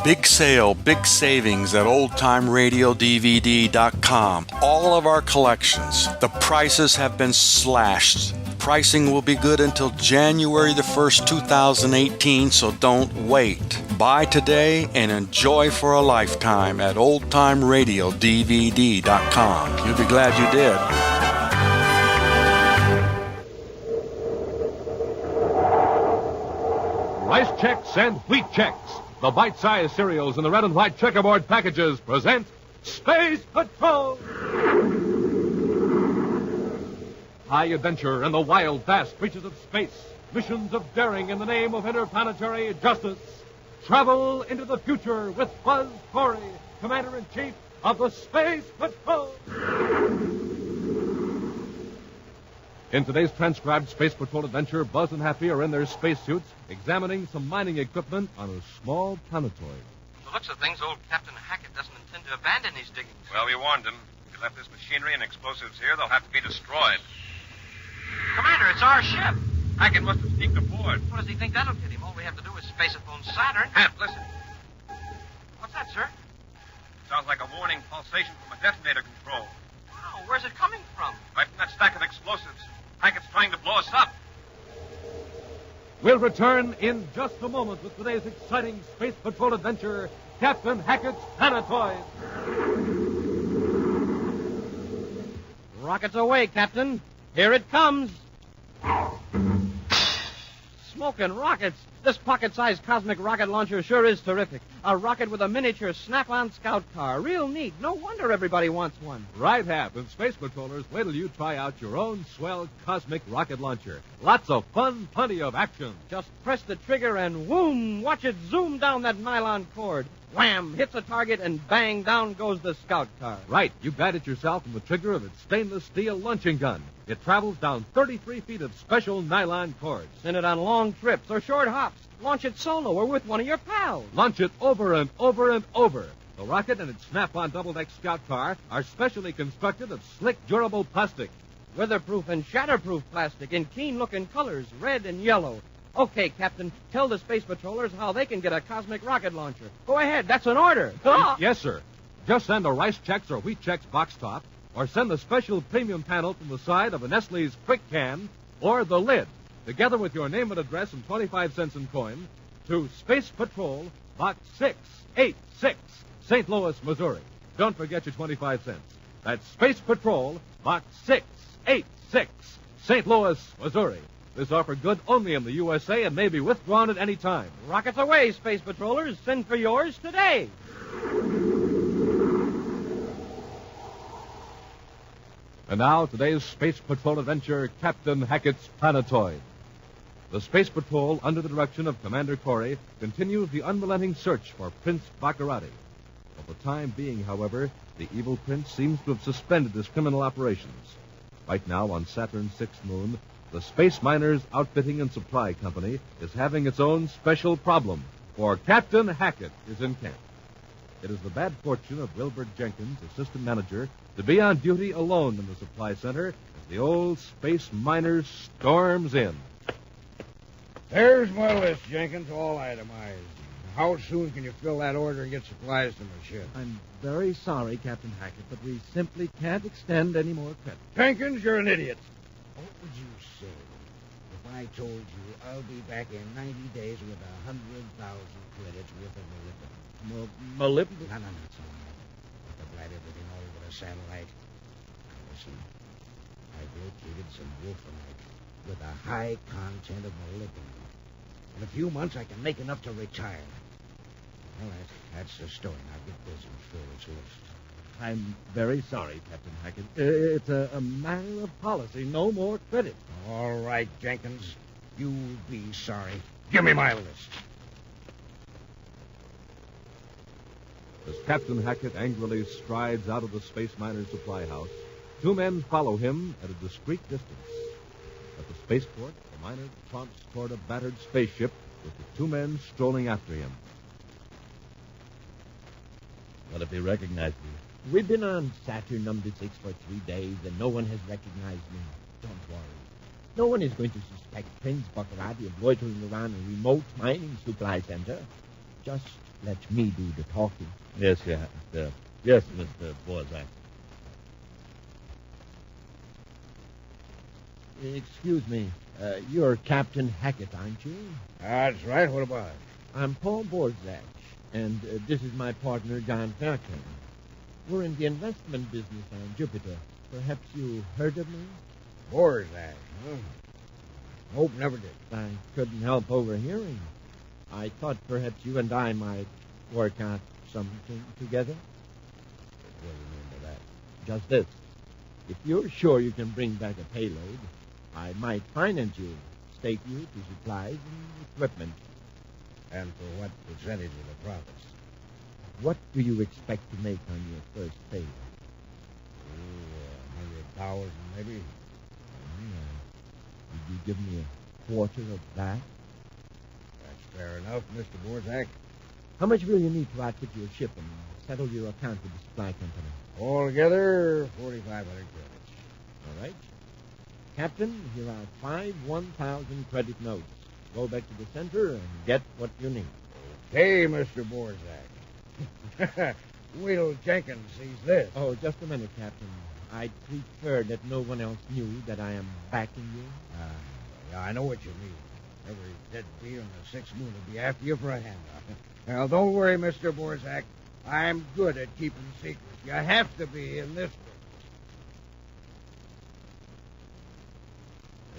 Big sale, big savings at oldtimeradiodvd.com. All of our collections. The prices have been slashed. Pricing will be good until January the 1st, 2018, so don't wait. Buy today and enjoy for a lifetime at oldtimeradiodvd.com. You'll be glad you did. Rice Chex and Wheat Chex, the bite-sized cereals in the red and white checkerboard packages, present Space Patrol! High adventure in the wild, vast reaches of space. Missions of daring in the name of interplanetary justice. Travel into the future with Buzz Corey, Commander-in-Chief of the Space Patrol. In today's transcribed Space Patrol adventure, Buzz and Happy are in their spacesuits examining some mining equipment on a small planetoid. From the looks of things, old Captain Haggart doesn't intend to abandon these diggings. Well, we warned him. If he left this machinery and explosives here, they'll have to be destroyed. Commander, it's our ship. Hackett must have sneaked aboard. What does he think that'll get him? All we have to do is space a phone Saturn. Hap, listen. What's that, sir? Sounds like a warning pulsation from a detonator control. Oh, where's it coming from? Right from that stack of explosives. Hackett's trying to blow us up. We'll return in just a moment with today's exciting Space Patrol adventure, Captain Hackett's Planetoid. Rockets away, Captain. Here it comes. Smoking rockets. This pocket-sized cosmic rocket launcher sure is terrific. A rocket with a miniature Snap-on scout car. Real neat. No wonder everybody wants one. Right, Hap. And Space Patrollers, wait till you try out your own swell cosmic rocket launcher. Lots of fun, plenty of action. Just press the trigger and whoom, watch it zoom down that nylon cord. Wham, hits a target and bang, down goes the scout car. Right. You guide it yourself from the trigger of its stainless steel launching gun. It travels down 33 feet of special nylon cords. Send it on long trips or short hops. Launch it solo or with one of your pals. Launch it over and over and over. The rocket and its Snap-on double-deck scout car are specially constructed of slick, durable plastic. Weatherproof and shatterproof plastic in keen-looking colors, red and yellow. Okay, Captain, tell the Space Patrollers how they can get a cosmic rocket launcher. Go ahead, that's an order. Yes, sir. Just send a Rice Chex or Wheat Chex box top, or send the special premium panel from the side of a Nestle's Quick Can, or the lid, together with your name and address and 25 cents in coin, to Space Patrol, Box 686, St. Louis, Missouri. Don't forget your 25 cents. That's Space Patrol, Box 686, St. Louis, Missouri. This offer good only in the USA and may be withdrawn at any time. Rockets away, Space Patrollers. Send for yours today. And now, today's Space Patrol adventure, Captain Hackett's Planetoid. The Space Patrol, under the direction of Commander Corey, continues the unrelenting search for Prince Baccarati. For the time being, however, the evil prince seems to have suspended his criminal operations. Right now, on Saturn's sixth moon, the Space Miners Outfitting and Supply Company is having its own special problem, for Captain Hackett is in camp. It is the bad fortune of Wilbur Jenkins, assistant manager, to be on duty alone in the supply center as the old Space Miners storms in. There's my list, Jenkins, all itemized. How soon can you fill that order and get supplies to my ship? I'm very sorry, Captain Hackett, but we simply can't extend any more credit. Jenkins, you're an idiot. What would you say if I told you I'll be back in 90 days with 100,000 credits worth of molybdenum? Molybdenum? No, it's all right. I'll provide everything over the satellite. Now listen, I've located some wolframite with a high content of molybdenum. In a few months, I can make enough to retire. All right, that's the story. Now get busy and fill this list. I'm very sorry, Captain Hackett. It's a matter of policy. No more credit. All right, Jenkins. You'll be sorry. Give me my list. As Captain Hackett angrily strides out of the Space Miners Supply House, two men follow him at a discreet distance. At the spaceport, the miner trots toward a battered spaceship with the two men strolling after him. What if he recognized me? We've been on Saturn number 6 for 3 days, and no one has recognized me. Don't worry. No one is going to suspect Prince Baccarati of loitering around a remote mining supply center. Just lets me do the talking. Yes, yeah. Yes, Mr. Borzak. Excuse me. You're Captain Hackett, aren't you? That's right. What about it? I'm Paul Borzak, and this is my partner, John Fairclough. We're in the investment business on Jupiter. Perhaps you heard of me? Borzak, huh? Nope, never did. I couldn't help overhearing. I thought perhaps you and I might work out something together. What do you mean by that? Just this. If you're sure you can bring back a payload, I might finance you, stake you to supplies and equipment. And for what percentage of the profits? What do you expect to make on your first payload? Oh, 100,000 maybe. Would you give me a quarter of that? That's fair enough, Mr. Borzak. How much will you need to outfit your ship and settle your account with the supply company? Altogether, 4,500 credits. All right. Captain, here are 5 1,000 credit notes. Go back to the center and get what you need. Okay, Mr. Borzak. Wait till Jenkins sees this. Oh, just a minute, Captain. I'd prefer that no one else knew that I am backing you. Yeah, I know what you mean. Every dead bee on the sixth moon will be after you for a handout. Now, don't worry, Mr. Borzak. I'm good at keeping secrets. You have to be in this business.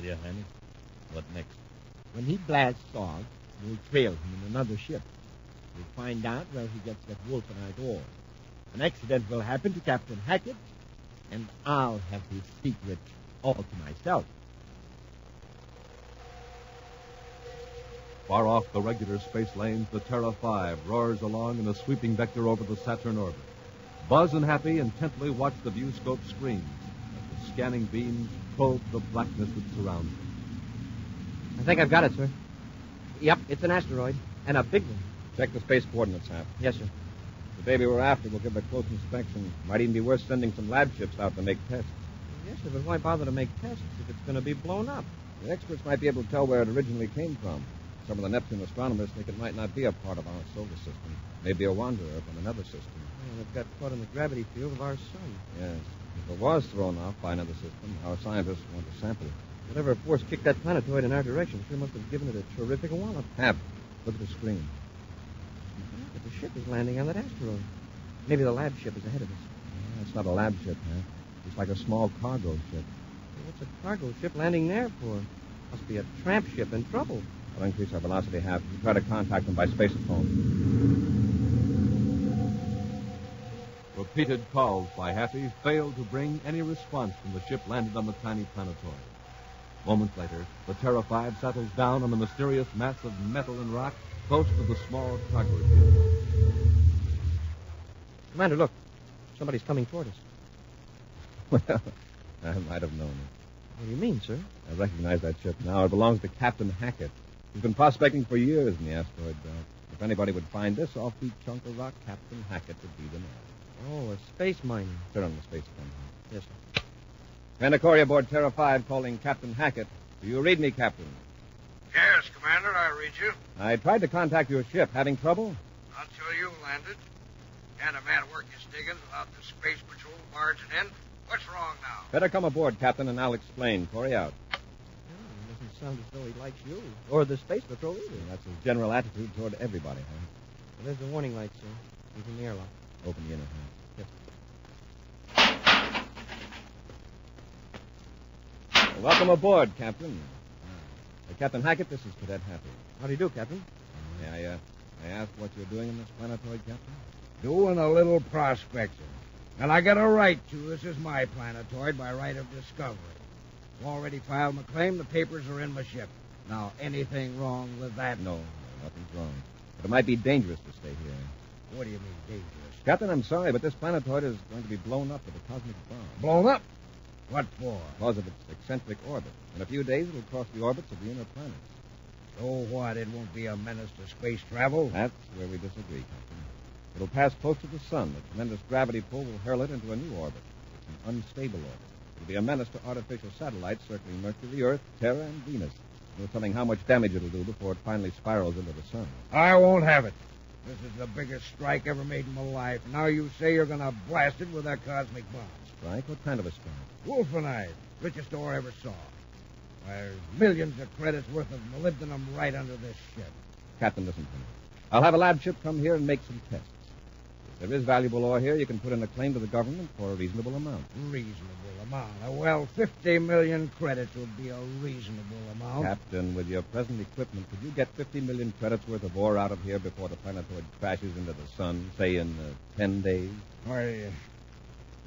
Yeah, Hanny. What next? When he blasts off, we'll trail him in another ship. We'll find out where he gets that wolfenite ore. An accident will happen to Captain Hackett, and I'll have his secret all to myself. Far off the regular space lanes, the Terra 5 roars along in a sweeping vector over the Saturn orbit. Buzz and Happy intently watch the viewscope screens as the scanning beams probe the blackness that surrounds them. I think I've got it, sir. Yep, it's an asteroid, and a big one. Check the space coordinates, Hap. Yes, sir. The baby we're after will give a close inspection. Might even be worth sending some lab ships out to make tests. Yes, sir, but why bother to make tests if it's going to be blown up? The experts might be able to tell where it originally came from. Some of the Neptune astronomers think it might not be a part of our solar system. Maybe a wanderer from another system. Well, it got caught in the gravity field of our sun. Yes. If it was thrown off by another system, our scientists want to sample it. Whatever force kicked that planetoid in our direction sure must have given it a terrific wallop. Hap, look at the screen. But the ship is landing on that asteroid. Maybe the lab ship is ahead of us. Yeah, it's not a lab ship, Hap. It's like a small cargo ship. What's a cargo ship landing there for? Must be a tramp ship in trouble. I'll increase our velocity, Hap. You try to contact them by spacephone. Repeated calls by Happy failed to bring any response from the ship landed on the tiny planetoid. Moments later, the Terra 5 settles down on the mysterious mass of metal and rock close to the small cargo ship. Commander, look. Somebody's coming toward us. Well, I might have known it. What do you mean, sir? I recognize that ship now. It belongs to Captain Hackett. He's been prospecting for years in the asteroid belt. If anybody would find this offbeat chunk of rock, Captain Hackett would be the man. Oh, a space miner. Turn on the space phone. Yes, sir. Commander Corey aboard Terra 5 calling Captain Hackett. Do you read me, Captain? Yes, Commander, I read you. I tried to contact your ship. Having trouble? Until you landed. Can't a man work his diggings without the space patrol barging in? What's wrong now? Better come aboard, Captain, and I'll explain. Corey out. It doesn't sound as though he likes you. Or the space patrol either. That's his general attitude toward everybody, huh? Well, there's the warning light, sir. He's in the airlock. Open the inner hatch. Yes. Welcome aboard, Captain. Captain Hackett, this is Cadet Happy. How do you do, Captain? May I ask what you're doing in this planetoid, Captain? Doing a little prospecting. And I got a right to. This is my planetoid by right of discovery. I've already filed my claim. The papers are in my ship. Now, anything wrong with that? No, nothing's wrong. But it might be dangerous to stay here. What do you mean, dangerous? Captain, I'm sorry, but this planetoid is going to be blown up with a cosmic bomb. Blown up? What for? Because of its eccentric orbit. In a few days, it'll cross the orbits of the inner planets. So what? It won't be a menace to space travel? That's where we disagree, Captain. It'll pass close to the sun. A tremendous gravity pull will hurl it into a new orbit. It's an unstable orbit. It'll be a menace to artificial satellites circling Mercury, Earth, Terra, and Venus. No telling how much damage it'll do before it finally spirals into the sun. I won't have it. This is the biggest strike ever made in my life. Now you say you're going to blast it with that cosmic bomb. Strike? What kind of a strike? Wolfenite, richest ore I ever saw. Why, there's millions of credits worth of molybdenum right under this ship. Captain, listen to me. I'll have a lab ship come here and make some tests. If there is valuable ore here, you can put in a claim to the government for a reasonable amount. Reasonable amount? Well, 50 million credits would be a reasonable amount. Captain, with your present equipment, could you get 50 million credits worth of ore out of here before the Planetoid crashes into the sun, say in 10 days? Why,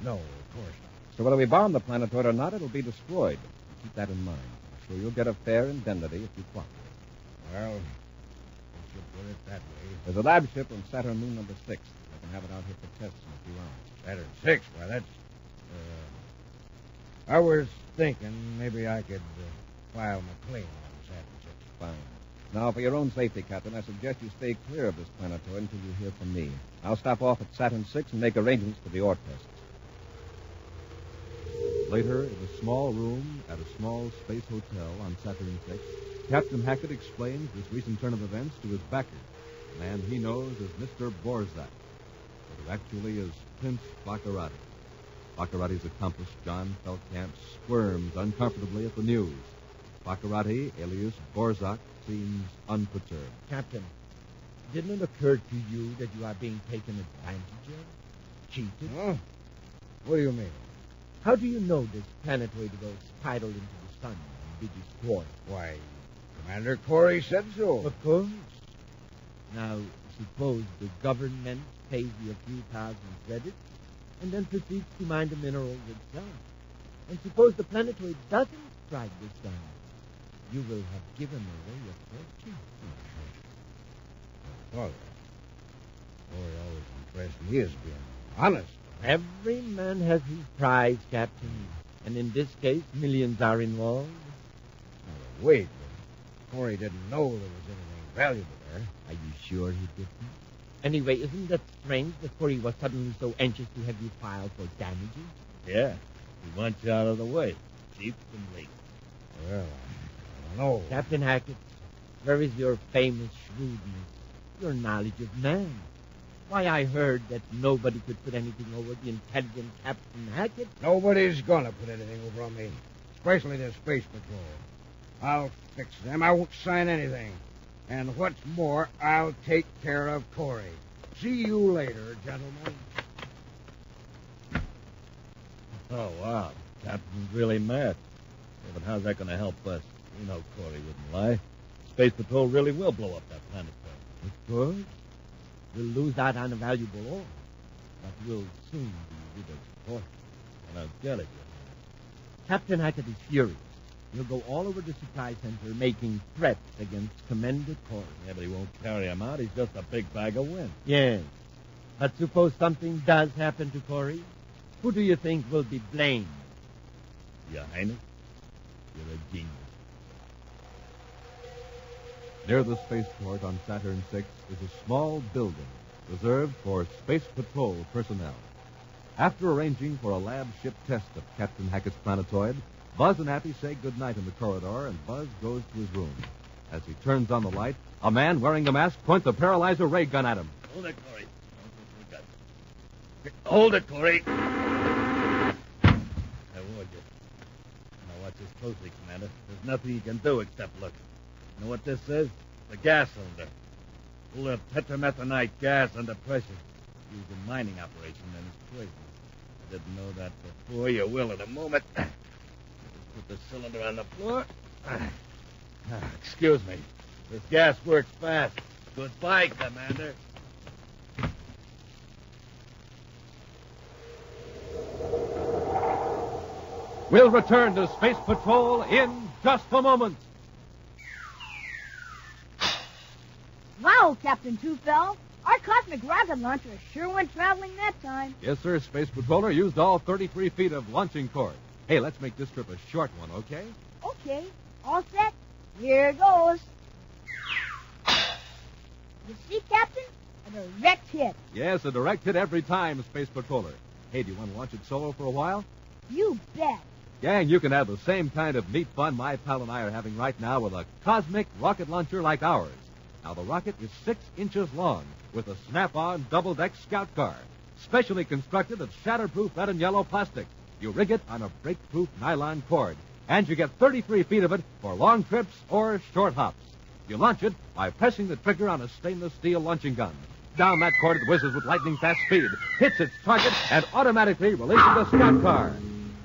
no, of course not. So whether we bomb the Planetoid or not, it'll be destroyed. Keep that in mind. I'm sure you'll get a fair indemnity if you cooperate. Well, if you put it that way. There's a lab ship on Saturn Moon number 6. I can have it out here for tests in a few hours. Saturn 6? Why, that's... I was thinking maybe I could file my claim on Saturn 6. Fine. Now, for your own safety, Captain, I suggest you stay clear of this planetoid until you hear from me. I'll stop off at Saturn 6 and make arrangements for the ore tests. Later, in a small room at a small space hotel on Saturn 6, Captain Hackett explains this recent turn of events to his backer, a man he knows as Mr. Borzak, but who actually is Prince Baccarati. Baccarati's accomplice, John Feldkamp, squirms uncomfortably at the news. Baccarati, alias Borzak, seems unperturbed. Captain, didn't it occur to you that you are being taken advantage of? Cheated? Huh? What do you mean? How do you know this planetoid goes spiral into the sun and be destroyed? Why, Commander Corey said so. Of course. Now, suppose the government pays you a few thousand credits and then proceeds to mine the minerals itself. And suppose the planetoid doesn't strike the sun. You will have given away your fortune. Well, Corey always impressed me as being honest. Every man has his prize, Captain. And in this case, millions are involved. Now, wait. Corey didn't know there was anything valuable there. Are you sure he didn't? Anyway, isn't that strange that Corey was suddenly so anxious to have you file for damages? Yeah. He wants you out of the way. Cheap and late. Well, I don't know. Captain Hackett, where is your famous shrewdness, your knowledge of man? Why, I heard that nobody could put anything over the intelligent Captain Hackett. Nobody's gonna put anything over on me, especially the Space Patrol. I'll fix them. I won't sign anything. And what's more, I'll take care of Corey. See you later, gentlemen. Oh, wow. Captain's really mad. Yeah, but how's that going to help us? You know Corey wouldn't lie. Space Patrol really will blow up that planet. Of course. We'll lose out on a valuable ore. But we'll soon be rid of support. I don't get it yet. Captain Hackett is furious. He'll go all over the supply center making threats against Commander Corey. Yeah, but he won't carry him out. He's just a big bag of wind. Yes. But suppose something does happen to Corey, who do you think will be blamed? Your Highness, you're a genius. Near the spaceport on Saturn 6 is a small building reserved for Space Patrol personnel. After arranging for a lab ship test of Captain Hackett's planetoid, Buzz and Happy say goodnight in the corridor, and Buzz goes to his room. As he turns on the light, a man wearing a mask points a paralyzer ray gun at him. Hold it, Corey. Don't push the gun. Hold it, Corey. I warned you. Now watch this closely, Commander. There's nothing you can do except look. You know what this is? The gas cylinder. Full of tetramethanite gas under pressure. Used in mining operation and it's poison. I didn't know that before. You will in a moment. Just put the cylinder on the floor. Excuse me. This gas works fast. Goodbye, Commander. We'll return to Space Patrol in just a moment. Wow, Captain Tufel. Our cosmic rocket launcher sure went traveling that time. Yes, sir. Space Patroller used all 33 feet of launching cord. Hey, let's make this trip a short one, okay? Okay. All set? Here goes. You see, Captain? A direct hit. Yes, a direct hit every time, Space Patroller. Hey, do you want to launch it solo for a while? You bet. Gang, you can have the same kind of neat fun my pal and I are having right now with a cosmic rocket launcher like ours. Now, the rocket is 6 inches long with a snap-on double-deck scout car, specially constructed of shatterproof red and yellow plastic. You rig it on a break-proof nylon cord, and you get 33 feet of it for long trips or short hops. You launch it by pressing the trigger on a stainless steel launching gun. Down that cord it whizzes with lightning-fast speed, hits its target, and automatically releases the scout car.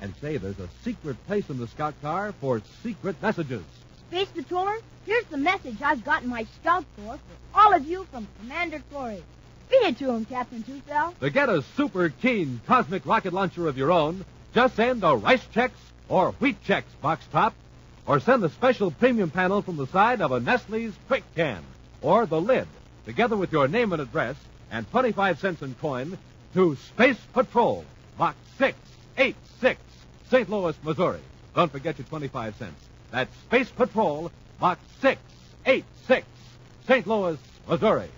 And say, there's a secret place in the scout car for secret messages. Space Patroller, here's the message I've got in my scout corps for all of you from Commander Corey. Read it to him, Captain Tufel. To get a super keen cosmic rocket launcher of your own, just send a Rice Chex or Wheat Chex box top, or send the special premium panel from the side of a Nestle's Quick Can, or the lid, together with your name and address, and 25 cents in coin, to Space Patrol, Box 686, St. Louis, Missouri. Don't forget your 25 cents. That's Space Patrol, Box 686, St. Louis, Missouri.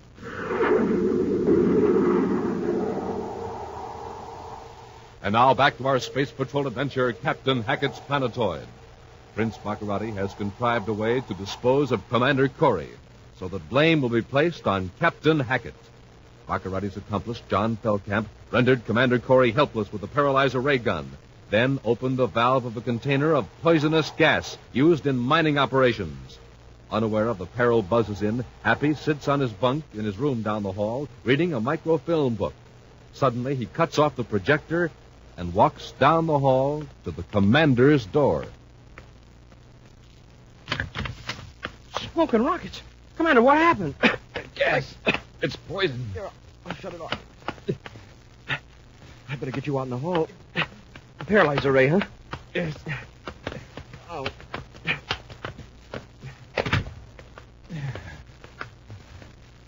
And now back to our Space Patrol adventure, Captain Hackett's Planetoid. Prince Baccarati has contrived a way to dispose of Commander Corey, so that blame will be placed on Captain Hackett. Baccarati's accomplice, John Feldkamp, rendered Commander Corey helpless with a paralyzer ray gun, then opened the valve of a container of poisonous gas used in mining operations. Unaware of the peril buzzes in, Happy sits on his bunk in his room down the hall, reading a microfilm book. Suddenly, he cuts off the projector and walks down the hall to the commander's door. Smoking rockets. Commander, what happened? Gas. It's poison. Here, I'll shut it off. I better get you out in the hall. A paralyzer ray, huh? Yes. Oh.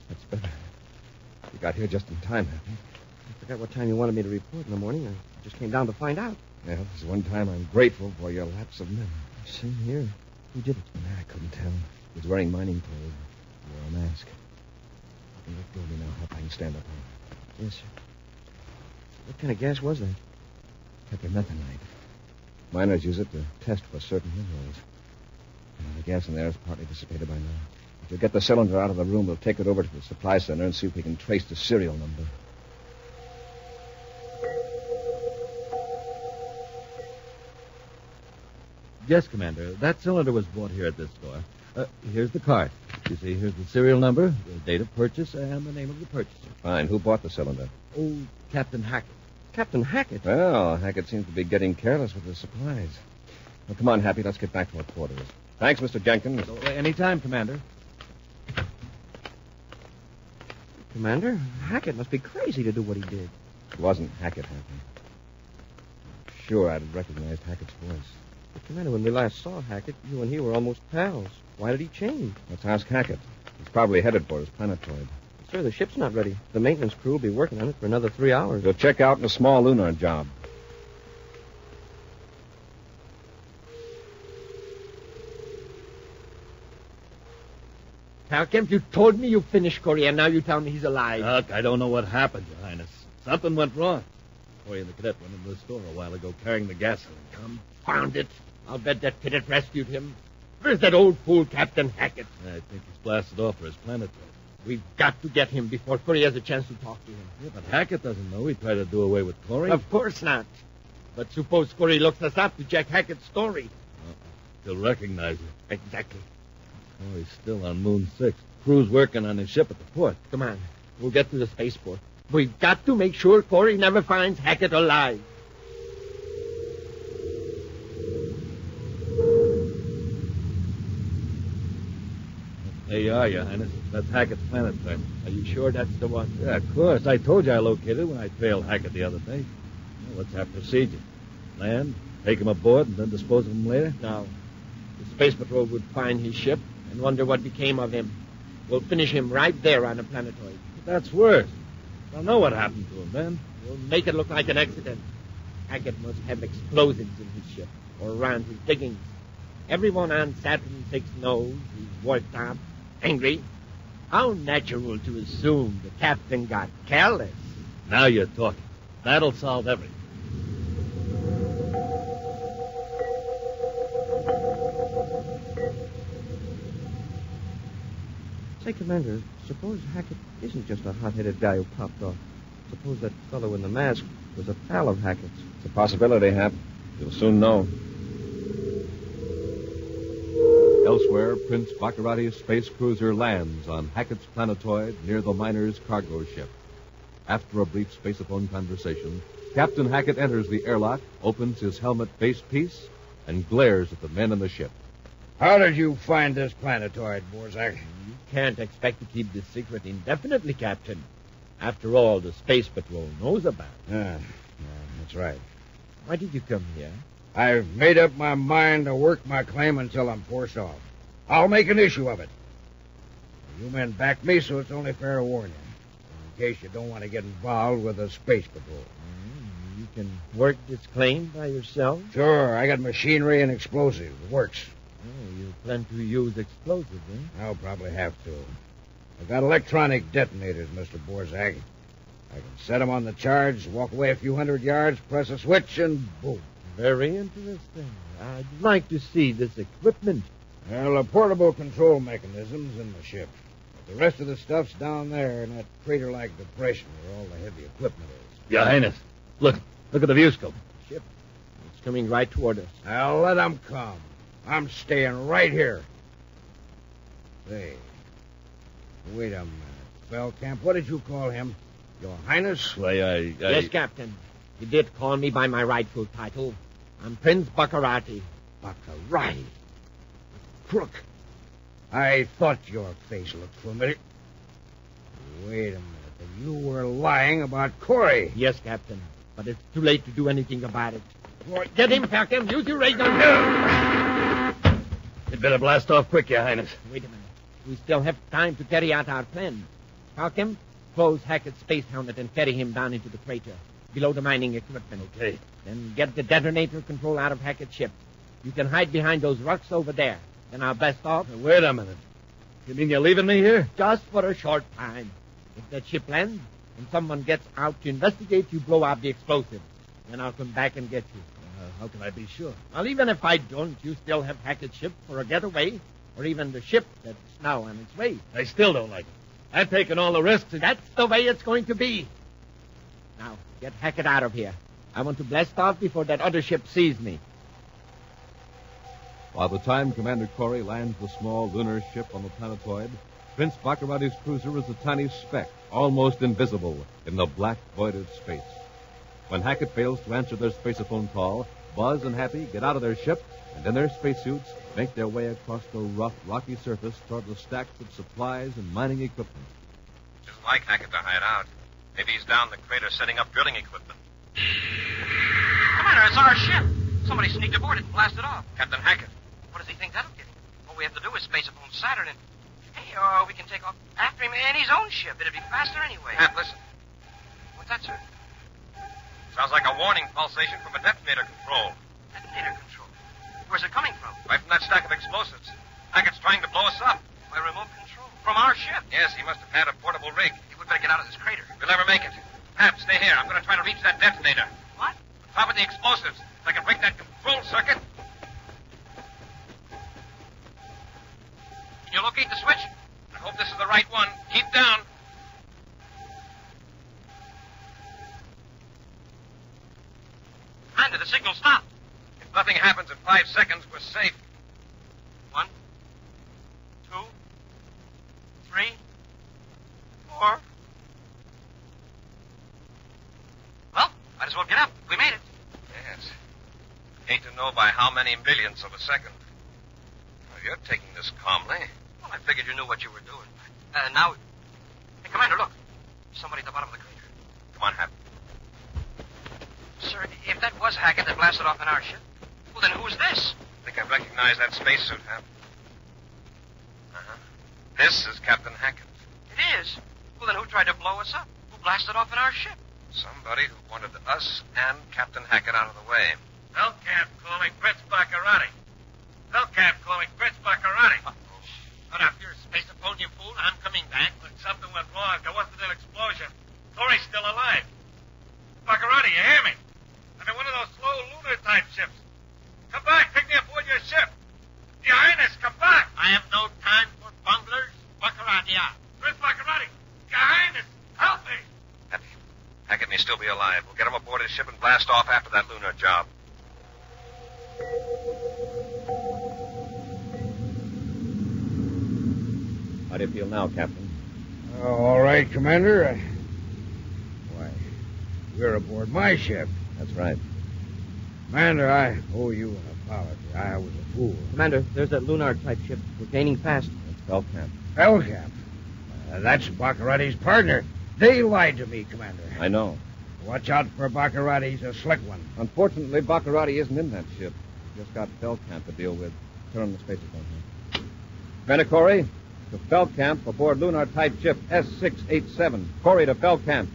That's better. You got here just in time, Happy. I forgot what time you wanted me to report in the morning. I just came down to find out. Well, this is one time I'm grateful for your lapse of memory. Same here. Who did it? I couldn't tell. He was wearing mining clothes. He wore a mask. You can let go of me now, Hap. I can stand up on it. Yes, sir. What kind of gas was that? Tetramethanite. Miners use it to test for certain minerals. The gas in there is partly dissipated by now. If you get the cylinder out of the room, we'll take it over to the supply center and see if we can trace the serial number. Yes, Commander. That cylinder was bought here at this store. Here's the card. You see, here's the serial number, the date of purchase, and the name of the purchaser. Fine. Who bought the cylinder? Oh, Captain Hackett. Captain Hackett? Well, Hackett seems to be getting careless with his supplies. Well, come on, Happy. Let's get back to our quarters. Thanks, Mr. Jenkins. Anytime, Commander. Commander, Hackett must be crazy to do what he did. It wasn't Hackett, Happy. Sure, I'd recognized Hackett's voice. But, Commander, when we last saw Hackett, you and he were almost pals. Why did he change? Let's ask Hackett. He's probably headed for his planetoid. Sir, the ship's not ready. The maintenance crew will be working on it for another 3 hours. We'll check out in a small lunar job. How come you told me you finished Corey, and now you tell me he's alive? Look, I don't know what happened, Your Highness. Something went wrong. Corey and the cadet went into the store a while ago carrying the gasoline. Confound it. I'll bet that cadet rescued him. Where's that old fool, Captain Hackett? I think he's blasted off for his planetoid. We've got to get him before Corey has a chance to talk to him. Yeah, but Hackett doesn't know he tried to do away with Corey. Of course not. But suppose Corey looks us up to check Hackett's story. He'll recognize you. Exactly. Corey's still on Moon 6. Crew's working on his ship at the port. Come on. We'll get to the spaceport. We've got to make sure Corey never finds Hackett alive. There you are, Your Highness. That's Hackett's planetoid. Are you sure that's the one? Yeah, of course. I told you I located it when I trailed Hackett the other day. Well, what's our procedure? Land, take him aboard, and then dispose of him later? No. The Space Patrol would find his ship and wonder what became of him. We'll finish him right there on the planetoid. But that's worse. They'll know what happened to him then. We'll make it look like an accident. Hackett must have explosives in his ship or around his diggings. Everyone on Saturn 6 knows he's worked up, angry. How natural to assume the captain got careless. Now you're talking. That'll solve everything. Say, Commander, suppose Hackett isn't just a hot-headed guy who popped off. Suppose that fellow in the mask was a pal of Hackett's. It's a possibility, Hap. You'll soon know. Elsewhere, Prince Baccarati's space cruiser lands on Hackett's Planetoid near the miner's cargo ship. After a brief space-phone conversation, Captain Hackett enters the airlock, opens his helmet face piece, and glares at the men in the ship. How did you find this planetoid, Borzak? You can't expect to keep this secret indefinitely, Captain. After all, the Space Patrol knows about it. Yeah, that's right. Why did you come here? I've made up my mind to work my claim until I'm forced off. I'll make an issue of it. You men back me, so it's only fair to warn you. In case you don't want to get involved with the Space Patrol. You can work this claim by yourself? Sure, I got machinery and explosives. It works. Oh, you plan to use explosives, eh? I'll probably have to. I've got electronic detonators, Mr. Borzak. I can set them on the charge, walk away a few hundred yards, press a switch, and boom. Very interesting. I'd like to see this equipment. Well, the portable control mechanism's in the ship. But the rest of the stuff's down there in that crater-like depression where all the heavy equipment is. Your Highness, look at the view scope. Ship. It's coming right toward us. Now let them come. I'm staying right here. Say, wait a minute. Feldkamp, what did you call him? Your Highness? Why, Yes, Captain. He did call me by my rightful title. I'm Prince Baccarati. Baccarati? Crook. I thought your face looked familiar. Wait a minute. You were lying about Corey. Yes, Captain. But it's too late to do anything about it. Get him, Falcon. Use your ray gun. You'd better blast off quick, Your Highness. Wait a minute. We still have time to carry out our plan. Falcon, close Hackett's space helmet and ferry him down into the crater, below the mining equipment. Okay. Then get the detonator control out of Hackett's ship. You can hide behind those rocks over there. Then I'll blast off. Wait a minute. You mean you're leaving me here? Just for a short time. If that ship lands and someone gets out to investigate, you blow out the explosive. Then I'll come back and get you. How can I be sure? Well, even if I don't, you still have Hackett's ship for a getaway, or even the ship that's now on its way. I still don't like it. I've taken all the risks. That's the way it's going to be. Now, get Hackett out of here. I want to blast off before that other ship sees me. By the time Commander Corey lands the small lunar ship on the planetoid, Prince Baccarati's cruiser is a tiny speck, almost invisible, in the black void of space. When Hackett fails to answer their spaceophone call, Buzz and Happy get out of their ship and in their spacesuits make their way across the rough, rocky surface toward the stacks of supplies and mining equipment. Just like Hackett to hide out. Maybe he's down the crater setting up drilling equipment. Commander, it's our ship. Somebody sneaked aboard it and blasted off. Captain Hackett. What does he think that'll get him? All we have to do is space upon Saturn and... Hey, we can take off after him in his own ship. It'd be faster anyway. Hap, listen. What's that, sir? Sounds like a warning pulsation from a detonator control. Detonator control. Where's it coming from? Right from that stack of explosives. Hackett's trying to blow us up. By remote control. From our ship. Yes, he must have had a portable rig. Hey, we better get out of this crater. We'll never make it. Hap, stay here. I'm going to try to reach that detonator. What? On top of the explosives. If I can break that control circuit. Can you locate the switch? I hope this is the right one. Keep down. Commander, the signal stopped. If nothing happens in 5 seconds, we're safe. 1, 2, 3, 4. Well, might as well get up. We made it. Yes. Hate to know by how many millionths of a second. Well, you're taking this calmly. Well, I figured you knew what you were doing. Now... Hey, Commander, look. Somebody at the bottom of the crater. Come on, Hap. Sir, if that was Hackett that blasted off in our ship, well, then who's this? I think I recognize that spacesuit, Hap. Uh-huh. This is Captain Hackett. It is? Well, then who tried to blow us up? Who blasted off in our ship? Somebody who wanted us and Captain Hackett out of the way. Feldkamp calling Prince Baccarati. Feldkamp calling Prince Baccarati. Shut up, you're a spaceophone, you fool. I'm coming back. Look, something went wrong. There wasn't an explosion. Corey's still alive. Baccarati, you hear me? I'm in one of those slow lunar-type ships. Come back. Take me aboard your ship. Your Highness, come back. I have no time for bunglers. Baccarati, still be alive. We'll get him aboard his ship and blast off after that lunar job. How do you feel now, Captain? All right, Commander. Why, we're aboard my ship. That's right. Commander, I owe you an apology. I was a fool. Commander, there's that lunar-type ship. We're gaining fast. It's Belcamp. Hellcamp. That's Baccarati's partner. They lied to me, Commander. I know. Watch out for Baccarati. He's a slick one. Unfortunately, Baccarati isn't in that ship. Just got Belcamp to deal with. Turn on the space phone here. Commander Corey, to Belcamp aboard lunar-type ship S687. Corey to Belcamp.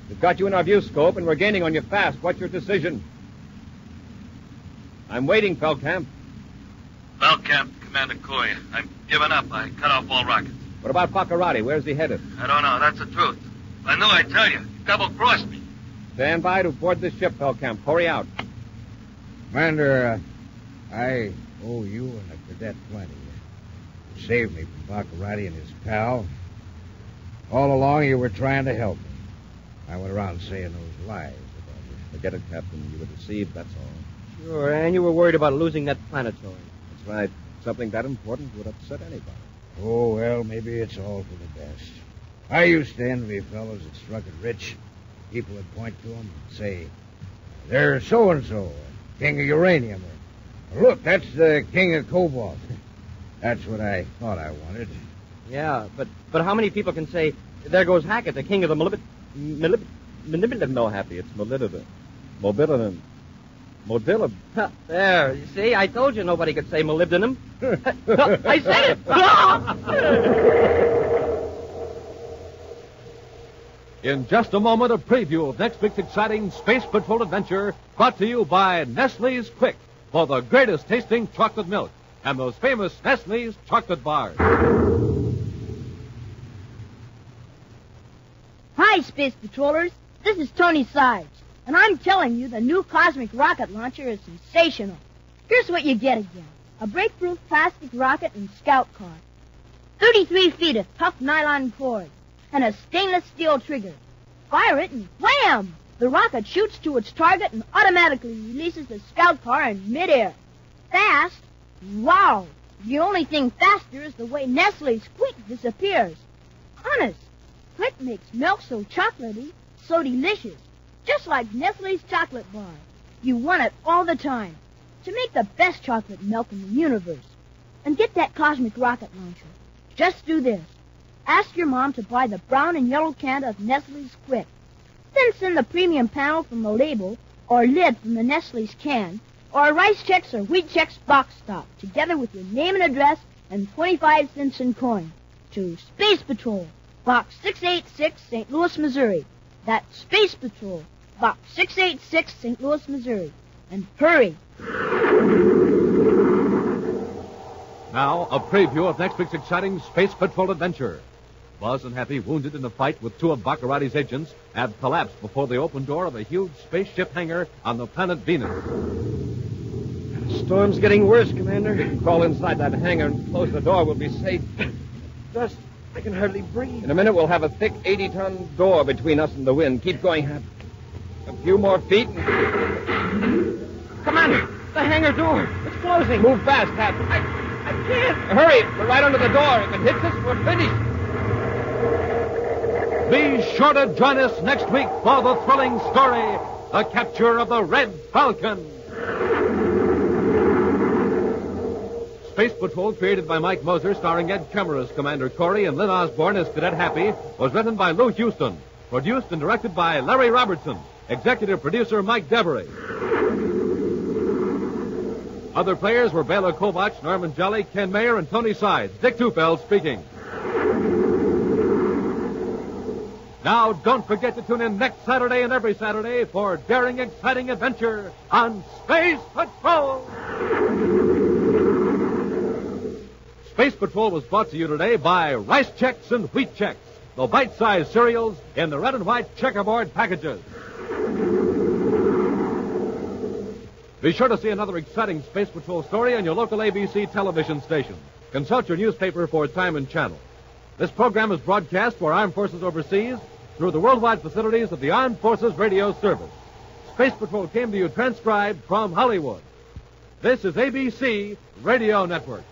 We've got you in our view scope, and we're gaining on you fast. What's your decision? I'm waiting, Belcamp. Belcamp, Commander Corey. I'm giving up. I cut off all rockets. What about Baccarati? Where's he headed? I don't know. That's the truth. If I knew, I'd tell you. You double-crossed me. Stand by to board this ship, Belcamp. Corey out. Commander, I owe you and the cadet plenty. You saved me from Baccarati and his pal. All along, you were trying to help me. I went around saying those lies about you. Forget it, Captain. You were deceived, that's all. Sure, and you were worried about losing that planetoid. That's right. Something that important would upset anybody. Oh, well, maybe it's all for the best. I used to envy fellows that struck it rich. People would point to them and say, there's so-and-so, king of uranium. Or, look, that's the king of cobalt. That's what I thought I wanted. Yeah, but how many people can say, there goes Haggart, the king of the molybdenum? No, Happy, it's molybdenum. Molybdenum. Molybdenum. There, you see, I told you nobody could say molybdenum. I said it! In just a moment, a preview of next week's exciting Space Patrol adventure brought to you by Nestle's Quick for the greatest tasting chocolate milk and those famous Nestle's chocolate bars. Hi, Space Patrollers. This is Tony Sarge, and I'm telling you the new cosmic rocket launcher is sensational. Here's what you get again. A break-proof plastic rocket and scout car. 33 feet of tough nylon cord. And a stainless steel trigger. Fire it and wham! The rocket shoots to its target and automatically releases the scout car in midair. Fast? Wow! The only thing faster is the way Nestle's Quick disappears. Honest, Quick makes milk so chocolatey, so delicious. Just like Nestle's chocolate bar. You want it all the time. To make the best chocolate milk in the universe. And get that cosmic rocket launcher. Just do this. Ask your mom to buy the brown and yellow can of Nestle's Quick. Then send the premium panel from the label or lid from the Nestle's can or a Rice Chex or Wheat Chex box top together with your name and address and 25 cents in coin to Space Patrol, Box 686, St. Louis, Missouri. That's Space Patrol, Box 686, St. Louis, Missouri. And hurry. Now, a preview of next week's exciting Space Patrol adventure. Buzz and Happy, wounded in a fight with two of Baccarati's agents, have collapsed before the open door of a huge spaceship hangar on the planet Venus. The storm's getting worse, Commander. Crawl inside that hangar and close the door. We'll be safe. Dust. I can hardly breathe. In a minute, we'll have a thick 80-ton door between us and the wind. Keep going, Hap. A few more feet. Commander, the hangar door. It's closing. Move fast, Hap. I can't. Hurry. We're right under the door. If it hits us, we're finished. Be sure to join us next week for the thrilling story, The Capture of the Red Falcon. Space Patrol, created by Mike Moser, starring Ed Kemmer as Commander Corey and Lynn Osborne as Cadet Happy, was written by Lou Houston, produced and directed by Larry Robertson, executive producer Mike Devery. Other players were Bela Kovach, Norman Jolly, Ken Mayer, and Tony Sides. Dick Tufeld speaking. Now, don't forget to tune in next Saturday and every Saturday for daring, exciting adventure on Space Patrol. Space Patrol was brought to you today by Rice Chex and Wheat Chex, the bite-sized cereals in the red and white checkerboard packages. Be sure to see another exciting Space Patrol story on your local ABC television station. Consult your newspaper for time and channel. This program is broadcast for Armed Forces Overseas through the worldwide facilities of the Armed Forces Radio Service. Space Patrol came to you transcribed from Hollywood. This is ABC Radio Network.